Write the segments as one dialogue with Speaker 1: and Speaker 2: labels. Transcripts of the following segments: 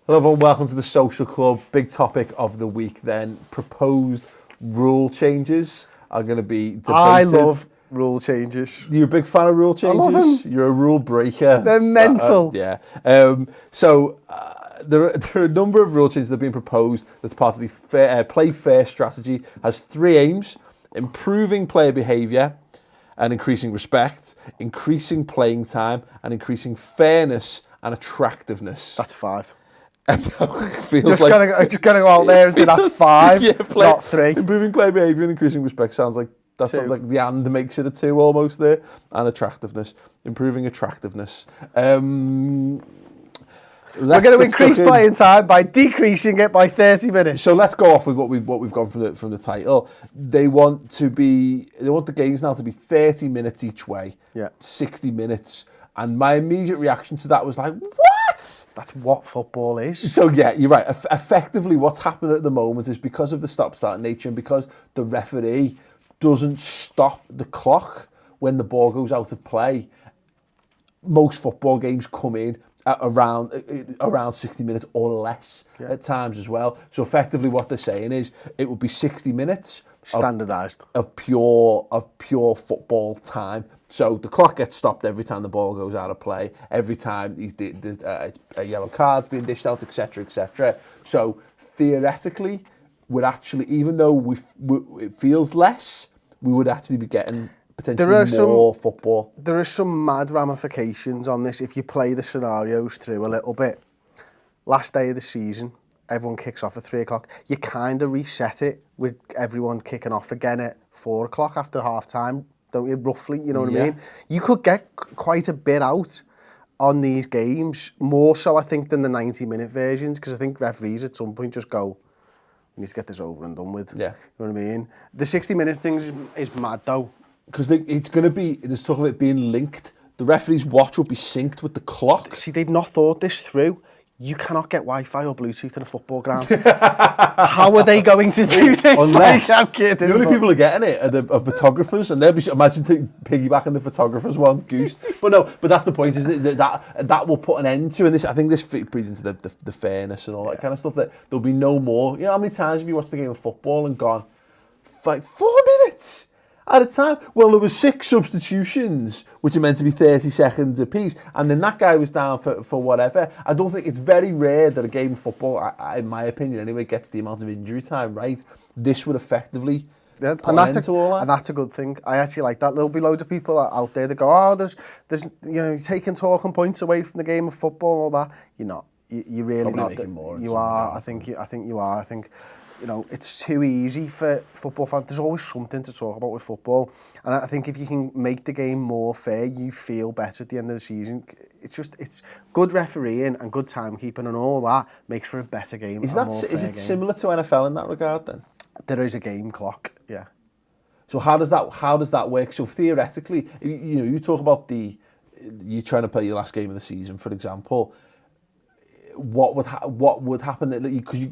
Speaker 1: Hello everyone, welcome to the Social Club. Big topic of the week then. Proposed rule changes are going to be debated.
Speaker 2: I love rule changes.
Speaker 1: You're a big fan of rule changes?
Speaker 2: I love them.
Speaker 1: You're a rule breaker.
Speaker 2: They're mental.
Speaker 1: Yeah. There are a number of rule changes that have been proposed that's part of the Play Fair strategy. Has three aims: improving player behaviour and increasing respect, increasing playing time, and increasing fairness and attractiveness.
Speaker 2: That's five.
Speaker 1: Just
Speaker 2: gotta go out there and say that's five, not three.
Speaker 1: Improving player behaviour and increasing respect sounds like sounds like the and makes it a two almost there. And attractiveness, improving attractiveness.
Speaker 2: We're going to increase playing time by decreasing it by 30 minutes.
Speaker 1: So let's go off with what we've gone from the title. They want the games now to be 30 minutes each way.
Speaker 2: Yeah.
Speaker 1: 60 minutes. And my immediate reaction to that was like, what?
Speaker 2: That's what football is.
Speaker 1: So yeah, you're right. Effectively, what's happening at the moment is because of the stop-start nature and because the referee doesn't stop the clock when the ball goes out of play, most football games come in at around 60 minutes or less at times as well. So effectively what they're saying is it would be 60 minutes
Speaker 2: standardized
Speaker 1: of pure football time. So the clock gets stopped every time the ball goes out of play, every time there's a yellow card's being dished out, etc., etc. So theoretically, we're actually, even though it feels less, we would actually be getting potentially more football.
Speaker 2: There are some mad ramifications on this if you play the scenarios through a little bit. Last day of the season, everyone kicks off at 3 o'clock. You kind of reset it with everyone kicking off again at 4 o'clock after half time, don't you? Roughly, you know what I mean? You could get quite a bit out on these games, more so I think than the 90-minute versions, because I think referees at some point just go, we need to get this over and done with.
Speaker 1: Yeah.
Speaker 2: You know what I mean? The 60-minute thing is mad though.
Speaker 1: Because it's going to be, there's talk of it being linked. The referee's watch will be synced with the clock.
Speaker 2: See, they've not thought this through. You cannot get Wi-Fi or Bluetooth in a football ground. How are they going to do this?
Speaker 1: Unless
Speaker 2: I'm kidding,
Speaker 1: the only people who are getting it are photographers, and they'll be piggybacking the photographers one goose. But that's the point, isn't it? That will put an end to, and this, I think this feeds into the fairness and all that kind of stuff. That there'll be no more. You know how many times have you watched the game of football and gone, like 4 minutes at a time? Well, there was 6 substitutions, which are meant to be 30 seconds apiece, and then that guy was down for whatever. I don't think it's very rare that a game of football, in my opinion anyway, gets the amount of injury time right. This would effectively put an end to all that.
Speaker 2: And that's a good thing. I actually like that. There'll be loads of people out there that go, oh, there's you're taking talking points away from the game of football and all that. You're not. You're really
Speaker 1: probably
Speaker 2: not.
Speaker 1: More
Speaker 2: you are. I think you are. I think, it's too easy for football fans. There's always something to talk about with football. And I think if you can make the game more fair, you feel better at the end of the season. It's good refereeing and good timekeeping and all that makes for a better game. Is
Speaker 1: it similar to NFL in that regard then?
Speaker 2: There is a game clock, yeah.
Speaker 1: So how does that work? So theoretically, you talk about you're trying to play your last game of the season, for example. What would happen? Because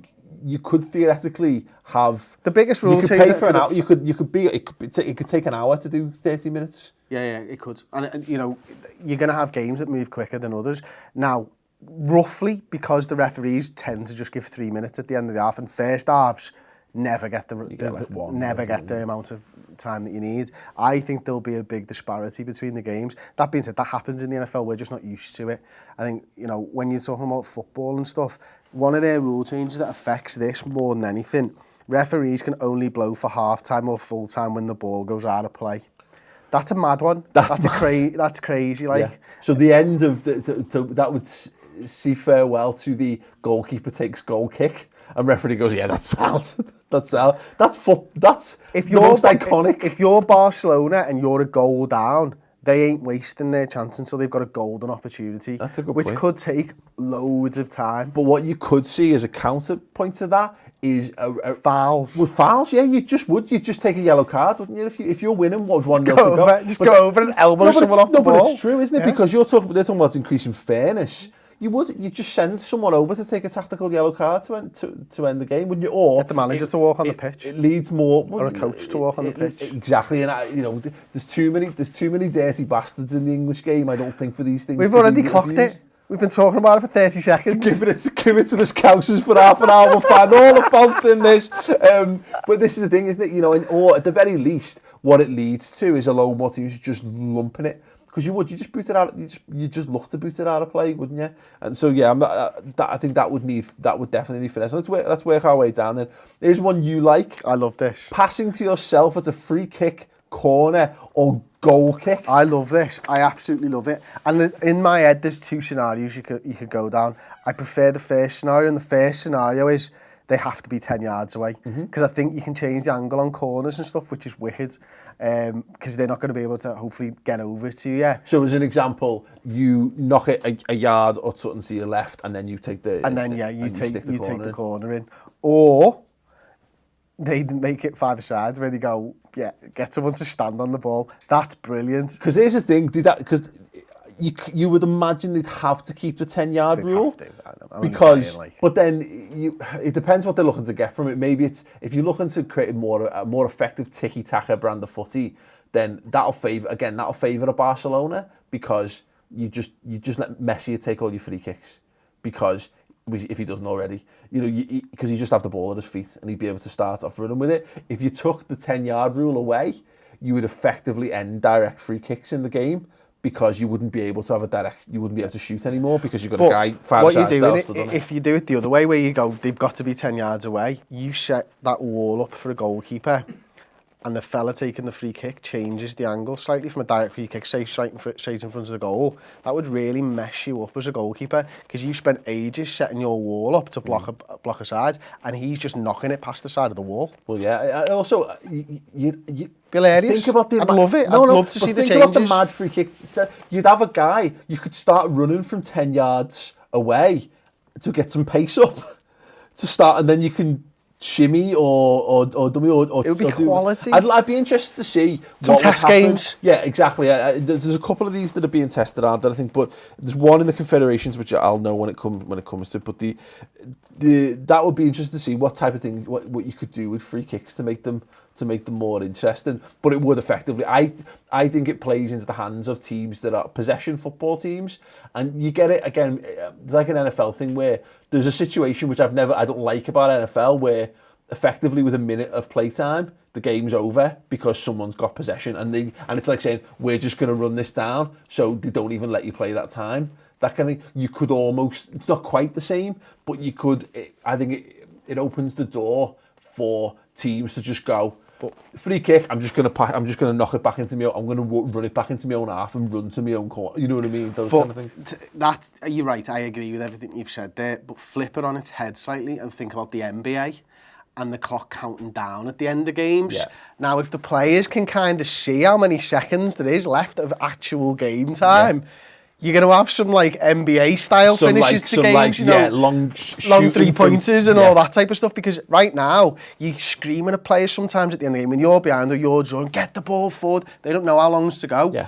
Speaker 1: you could theoretically have
Speaker 2: the biggest rule
Speaker 1: change. You could pay for an hour. It could take an hour to do 30 minutes.
Speaker 2: Yeah, it could. And you're going to have games that move quicker than others. Now, roughly, because the referees tend to just give 3 minutes at the end of the half, and first halves never get the amount of time that you need. I think there'll be a big disparity between the games. That being said, that happens in the NFL. We're just not used to it. I think, when you're talking about football and stuff, one of their rule changes that affects this more than anything, referees can only blow for half-time or full-time when the ball goes out of play. That's a mad one. That's crazy. Like,
Speaker 1: yeah. So the end of that would see farewell to the goalkeeper takes goal kick, and referee goes, yeah, that's out. That's out. That's if the most iconic.
Speaker 2: If you're Barcelona and you're a goal down, they ain't wasting their chance until they've got a golden opportunity.
Speaker 1: That's a good
Speaker 2: point.
Speaker 1: Which
Speaker 2: could take loads of time.
Speaker 1: But what you could see as a counterpoint to that is
Speaker 2: fouls.
Speaker 1: With fouls, yeah, you'd just take a yellow card, wouldn't you? If you're winning, what 1-0 to
Speaker 2: go? Just go over and elbow someone off the ball.
Speaker 1: But it's true, isn't it? Yeah. Because they're talking about increasing fairness. You just send someone over to take a tactical yellow card to end the game, wouldn't you? Or
Speaker 2: get the manager to walk on the pitch.
Speaker 1: It leads more,
Speaker 2: or a coach to walk on the pitch.
Speaker 1: Exactly, and there's too many dirty bastards in the English game. I don't think for these things.
Speaker 2: We've already clocked it. We've been talking about it for 30 seconds.
Speaker 1: Give it to the Scousers for half an hour. We'll find all the faults in this. But this is the thing, isn't it? Or at the very least, what it leads to is a load more teams just lumping it. Because you just boot it out. You just look to boot it out of play, wouldn't you? And so yeah, I think that would definitely need finesse. Let's work our way down. Then here's one you like.
Speaker 2: I love this.
Speaker 1: Passing to yourself at a free kick, corner, or goal kick.
Speaker 2: I love this. I absolutely love it. And in my head, there's two scenarios you could go down. I prefer the first scenario, and the first scenario is they have to be 10 yards away. Because I think you can change the angle on corners and stuff, which is wicked. Because they're not going to be able to hopefully get over to you.
Speaker 1: So as an example, you knock it a yard or something to your left, and then you take the
Speaker 2: you take the corner in. Or they make it five-a-side where they go, get someone to stand on the ball. That's brilliant.
Speaker 1: Because here's the thing, because you would imagine they'd have to keep the 10-yard rule. But then it depends what they're looking to get from it. Maybe it's if you're looking to create a more effective tiki-taka brand of footy, then that'll favour a Barcelona, because you just let Messi take all your free kicks, because if he doesn't already, because he just have the ball at his feet and he'd be able to start off running with it. If you took the 10-yard rule away, you would effectively end direct free kicks in the game, because you wouldn't be able to shoot anymore, because you've got a guy 5 sides down.
Speaker 2: If you do it the other way, where you go, they've got to be 10 yards away, you set that wall up for a goalkeeper, and the fella taking the free kick changes the angle slightly from a direct free kick, say straight in front of the goal. That would really mess you up as a goalkeeper, because you spent ages setting your wall up to block a side, and he's just knocking it past the side of the wall.
Speaker 1: Well, yeah. Also, you
Speaker 2: hilarious.
Speaker 1: Think about
Speaker 2: I'd love it. I'd love to see the changes.
Speaker 1: Think about the mad free kick. You'd have a guy, you could start running from 10 yards away to get some pace up to start, and then you can shimmy or dummy or
Speaker 2: it would be quality.
Speaker 1: I'd be interested to see
Speaker 2: some test games.
Speaker 1: Yeah, exactly. There's a couple of these that are being tested, aren't there, I think, but there's one in the confederations which I'll know when it comes to. But that would be interesting to see what type of thing what you could do with free kicks to make them more interesting. But it would effectively, I think it plays into the hands of teams that are possession football teams, and you get it again like an NFL thing where there's a situation which I don't like about NFL, where effectively with a minute of playtime the game's over because someone's got possession, and it's like saying we're just going to run this down, so they don't even let you play that time. That kind of thing. You could almost, it's not quite the same, but you could. I think it opens the door for teams to just go, free kick, I'm just going to knock it back into me. I'm going to run it back into my own half and run to my own corner. You know what I mean? Those kind of things.
Speaker 2: You're right. I agree with everything you've said there. But flip it on its head slightly and think about the NBA and the clock counting down at the end of games. Yeah. Now, if the players can kind of see how many seconds there is left of actual game time, you're going to have some like NBA style finishes to games,
Speaker 1: long
Speaker 2: 3-pointers and all that type of stuff. Because right now, you're screaming at players sometimes at the end of the game when you're behind or you're drawing, get the ball forward. They don't know how long's to go. Yeah.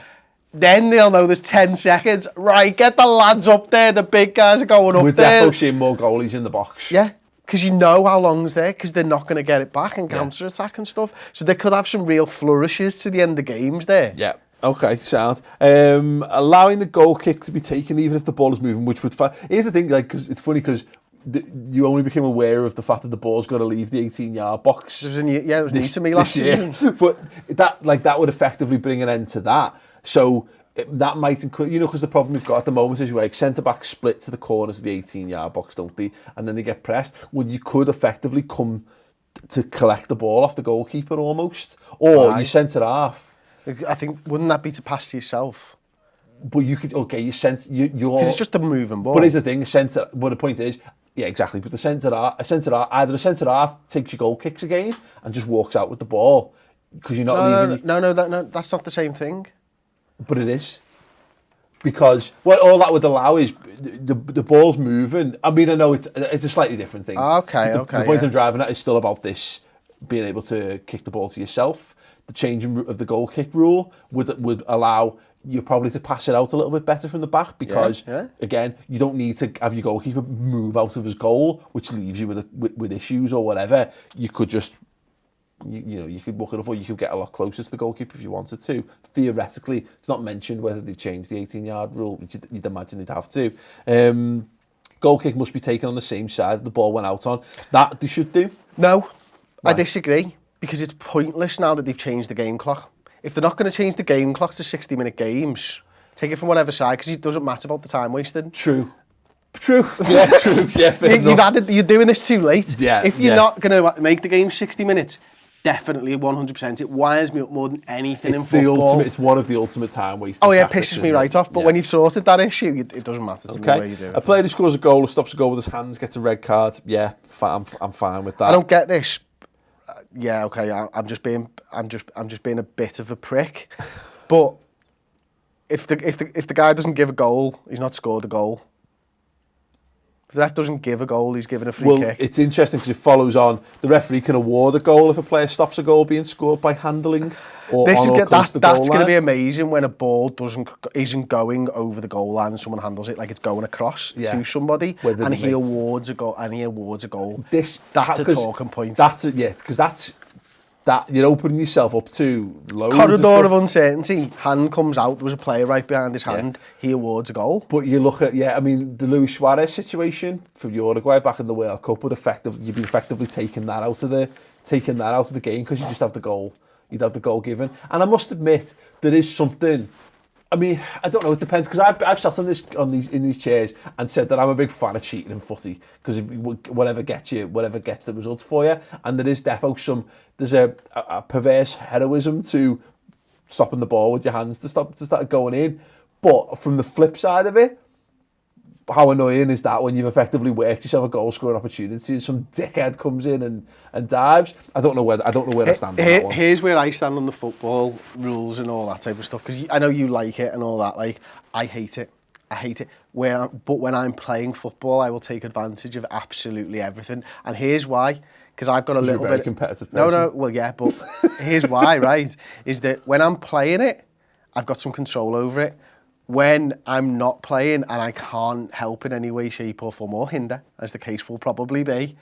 Speaker 2: Then they'll know there's 10 seconds. Right, get the lads up there. The big guys are going up there.
Speaker 1: We're definitely seeing more goalies in the box.
Speaker 2: Yeah. Because you know how long's there, because they're not going to get it back and counter-attack and stuff. So they could have some real flourishes to the end of games there.
Speaker 1: Yeah. Okay, sound. Allowing the goal kick to be taken even if the ball is moving, which would... Here's the thing, like, cause it's funny because you only became aware of the fact that the ball's got to leave the 18-yard box.
Speaker 2: It was new to me last season.
Speaker 1: But that would effectively bring an end to that. So that might include, because the problem we've got at the moment is like centre-back split to the corners of the 18-yard box, don't they? And then they get pressed. Well, you could effectively come to collect the ball off the goalkeeper almost. Or you centre-half.
Speaker 2: I think, wouldn't that be to pass to yourself?
Speaker 1: But you could, you're... Because
Speaker 2: it's just a moving ball.
Speaker 1: But here's the thing, but the point is, yeah, exactly, but either a centre-half takes your goal kicks again and just walks out with the ball, because you're not leaving...
Speaker 2: No, that's not the same thing.
Speaker 1: But it is. Because all that would allow is the ball's moving. I mean, I know it's a slightly different thing.
Speaker 2: Okay.
Speaker 1: The point I'm driving at is still about this, being able to kick the ball to yourself. The changing of the goal kick rule would allow you probably to pass it out a little bit better from the back, because again, you don't need to have your goalkeeper move out of his goal, which leaves you with issues or whatever. You could just you could look it up, or you could get a lot closer to the goalkeeper if you wanted to. Theoretically, it's not mentioned whether they changed the 18-yard rule, which you'd imagine they'd have to. Goal kick must be taken on the same side the ball went out on. That they should do.
Speaker 2: No,
Speaker 1: Why?
Speaker 2: I disagree, because it's pointless now that they've changed the game clock. If they're not going to change the game clock to 60-minute games, take it from whatever side, because it doesn't matter about the time wasted.
Speaker 1: True. Yeah, true. Yeah, fair enough.
Speaker 2: You're doing this too late.
Speaker 1: Yeah,
Speaker 2: if you're not going to make the game 60 minutes, definitely 100%. It wires me up more than anything in football.
Speaker 1: It's one of the ultimate time wasting.
Speaker 2: Oh yeah, it pisses me right off. But when you've sorted that issue, it doesn't matter to me where you do it.
Speaker 1: A player who scores a goal or stops a goal with his hands gets a red card. Yeah, I'm fine with that.
Speaker 2: I don't get this. Yeah, okay. I'm just being a bit of a prick. But if the guy doesn't give a goal, he's not scored a goal. If the ref doesn't give a goal, he's given a free kick.
Speaker 1: It's interesting because it follows on. The referee can award a goal if a player stops a goal being scored by handling or close to the goal line.
Speaker 2: That's going to be amazing when a ball isn't going over the goal line and someone handles it like it's going across to somebody, and he awards a goal. That's a talking point.
Speaker 1: Because you're opening yourself up to loads
Speaker 2: corridor of uncertainty. Hand comes out. There was a player right behind his hand. He awards a goal.
Speaker 1: But you look at the Luis Suarez situation for Uruguay back in the World Cup would you'd be effectively taking that out of the game because you just have the goal. You'd have the goal given. And I must admit there is something. I mean, I don't know. It depends because I've sat in these chairs and said that I'm a big fan of cheating in footy because whatever gets the results for you. And there is defo there's a perverse heroism to stopping the ball with your hands to start going in. But from the flip side of it, how annoying is that when you've effectively worked yourself a goal scoring opportunity and some dickhead comes in and dives? I don't know where I stand on that one.
Speaker 2: Here's where I stand on the football rules and all that type of stuff, because I know you like it and all that. Like, I hate it. But when I'm playing football, I will take advantage of absolutely everything. And here's why. Because I've got a little bit
Speaker 1: competitive person.
Speaker 2: No, well, yeah, but here's why, right? Is that when I'm playing it, I've got some control over it. When I'm not playing and I can't help in any way, shape or form, or hinder, as the case will probably be,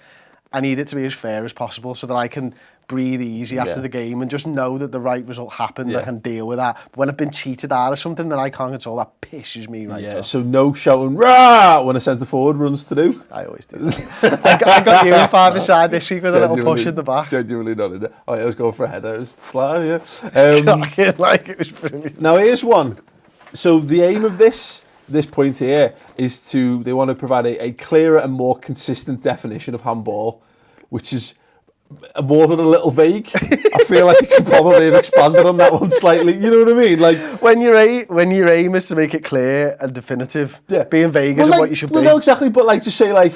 Speaker 2: I need it to be as fair as possible so that I can breathe easy after the game and just know that the right result happened. I can deal with that. But when I've been cheated out of something that I can't control, that pisses me right off.
Speaker 1: So no shouting "rah" when a centre forward runs through.
Speaker 2: I always do. I got you in 5-a-side this week with a little push in the back.
Speaker 1: Genuinely not in it. Oh, I was going for a header. It was sly, yeah.
Speaker 2: It was brilliant.
Speaker 1: Now here's one. So the aim of this point here is they want to provide a clearer and more consistent definition of handball, which is more than a little vague. I feel like you could probably have expanded on that one slightly. You know what I mean? Like
Speaker 2: when your aim is to make it clear and definitive, being vague isn't what you should be.
Speaker 1: Well, no, exactly. But like, just say like,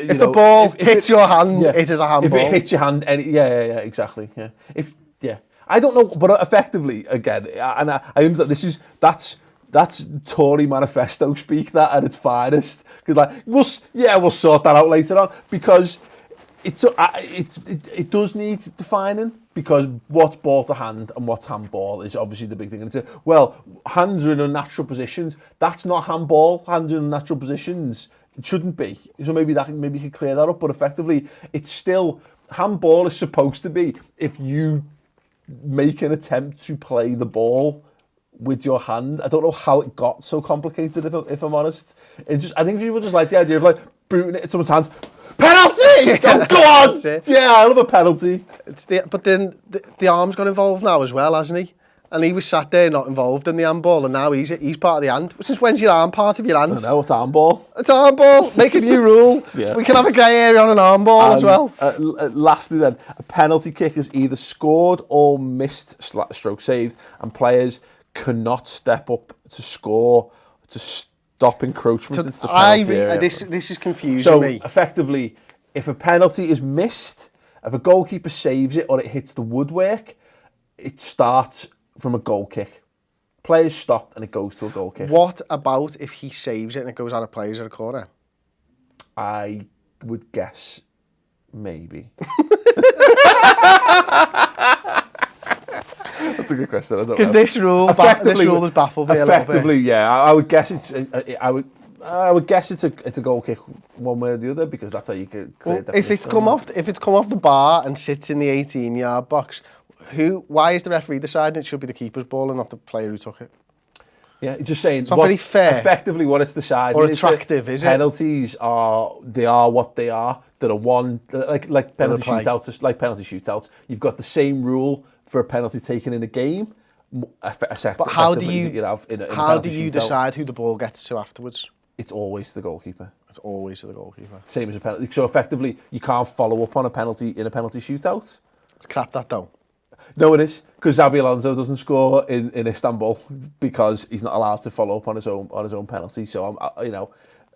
Speaker 2: if the ball hits your hand, it is a handball.
Speaker 1: If it hits your hand, exactly. Yeah. I don't know, but effectively, again, and I understand that's Tory manifesto speak, that at its finest. Because like, we'll sort that out later on, because it does need defining, because what's ball to hand and what's handball is obviously the big thing. And it's hands are in unnatural positions. That's not handball. Hands are in unnatural positions. It shouldn't be. So maybe you could clear that up. But effectively, it's still handball is supposed to be if you make an attempt to play the ball with your hand. I don't know how it got so complicated, if I'm honest. I think people just like the idea of like booting it in someone's hands. Penalty! Oh, go on! Yeah, I love a penalty.
Speaker 2: But then the arm's got involved now as well, hasn't he? And he was sat there not involved in the handball, and now he's part of the hand. Since when's your arm part of your hand?
Speaker 1: I don't know, it's handball.
Speaker 2: It's handball. Make a new rule.
Speaker 1: Yeah.
Speaker 2: We can have a grey area on an handball as well.
Speaker 1: Lastly then, a penalty kick is either scored or missed stroke saved, and players cannot step up to score to stop encroachment into the penalty area.
Speaker 2: This is confusing me.
Speaker 1: So effectively, if a penalty is missed, if a goalkeeper saves it or it hits the woodwork, it starts from a goal kick. Players stopped and it goes to a goal kick.
Speaker 2: What about if he saves it and it goes out of plays at a corner?
Speaker 1: I would guess maybe. That's a good question. I don't know.
Speaker 2: Because this rule has baffled me a little bit.
Speaker 1: Effectively, yeah. I would guess it's. I would guess it's a goal kick one way or the other, because that's how you get clear definition.
Speaker 2: If it's come off the bar and sits in the 18-yard box, why is the referee deciding it should be the keeper's ball and not the player who took it?
Speaker 1: Yeah, just saying.
Speaker 2: It's not very fair.
Speaker 1: Effectively, what it's deciding
Speaker 2: or attractive, is it?
Speaker 1: Penalties are what they are. They're like penalty shootouts. Like penalty shootouts, you've got the same rule for a penalty taken in a game.
Speaker 2: But how do you decide who the ball gets to afterwards?
Speaker 1: It's always the goalkeeper.
Speaker 2: It's always the goalkeeper.
Speaker 1: Same as a penalty. So effectively, you can't follow up on a penalty in a penalty shootout.
Speaker 2: It's crap that though.
Speaker 1: No, it is, because Xabi Alonso doesn't score in Istanbul because he's not allowed to follow up on his own penalty. So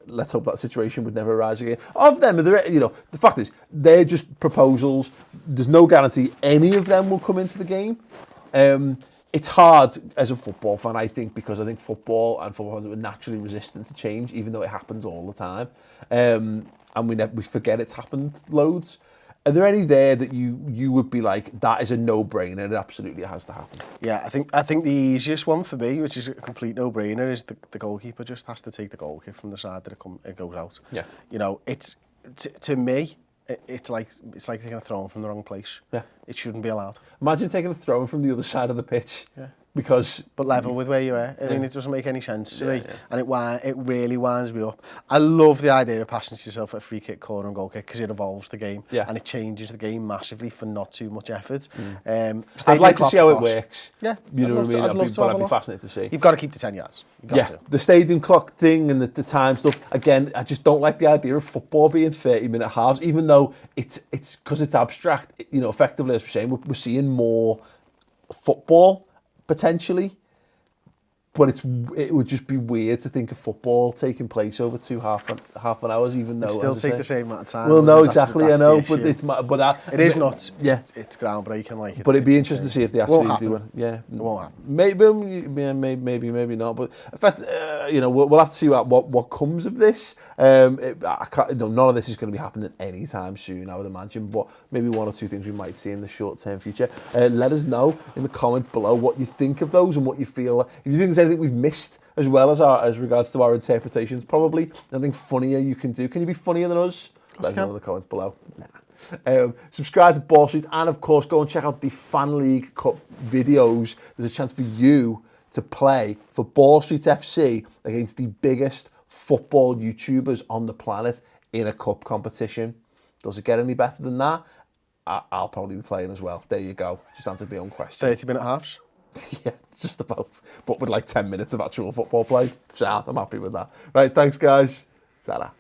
Speaker 1: let's hope that situation would never arise again. Of them, the fact is they're just proposals. There's no guarantee any of them will come into the game. It's hard as a football fan, I think, because I think football fans are naturally resistant to change, even though it happens all the time, and we forget it's happened loads. Are there any there that you would be like, that is a no-brainer, it absolutely has to happen? Yeah,
Speaker 2: I think the easiest one for me, which is a complete no-brainer, is the goalkeeper just has to take the goal kick from the side that it goes out.
Speaker 1: Yeah.
Speaker 2: It's to me, it's like taking a throw from the wrong place.
Speaker 1: Yeah.
Speaker 2: It shouldn't be allowed.
Speaker 1: Imagine taking a throw from the other side of the pitch.
Speaker 2: Yeah.
Speaker 1: But
Speaker 2: level with where you are. I mean, it doesn't make any sense to me, and it really winds me up. I love the idea of passing to yourself at a free kick, corner, and goal kick, because it evolves the game, and it changes the game massively for not too much effort.
Speaker 1: I'd like to see how it works.
Speaker 2: Yeah,
Speaker 1: you know what I mean. I'd be fascinated to see.
Speaker 2: You've got to keep the 10 yards. You've got to.
Speaker 1: The stadium clock thing and the time stuff. Again, I just don't like the idea of football being 30-minute halves, even though it's because it's abstract. Effectively, as we're saying, we're seeing more football potentially. But it would just be weird to think of football taking place over half an hours, even though
Speaker 2: it still take the same amount of time.
Speaker 1: Well, no, exactly, I know, but
Speaker 2: it is nuts.
Speaker 1: Yeah,
Speaker 2: it's groundbreaking.
Speaker 1: But it'd be interesting to see if they actually do it. Yeah,
Speaker 2: it won't happen.
Speaker 1: Maybe not. But in fact, we'll have to see what comes of this. None of this is going to be happening anytime soon, I would imagine. But maybe one or two things we might see in the short-term future. Let us know in the comments below what you think of those and what you feel. If you think there's anything we've missed as well as regards to our interpretations, probably anything funnier you can do. Can you be funnier than us? Let us know in the comments below. Subscribe to Ball Street, and of course go and check out the Fan League Cup videos. There's a chance for you to play for Ball Street FC against the biggest football YouTubers on the planet in a cup competition. Does it get any better than that? I'll probably be playing as well. There you go. Just answered my own question.
Speaker 2: 30-minute halves?
Speaker 1: Yeah, just about. But with like 10 minutes of actual football play. So I'm happy with that. Right, thanks guys. Ta-ra.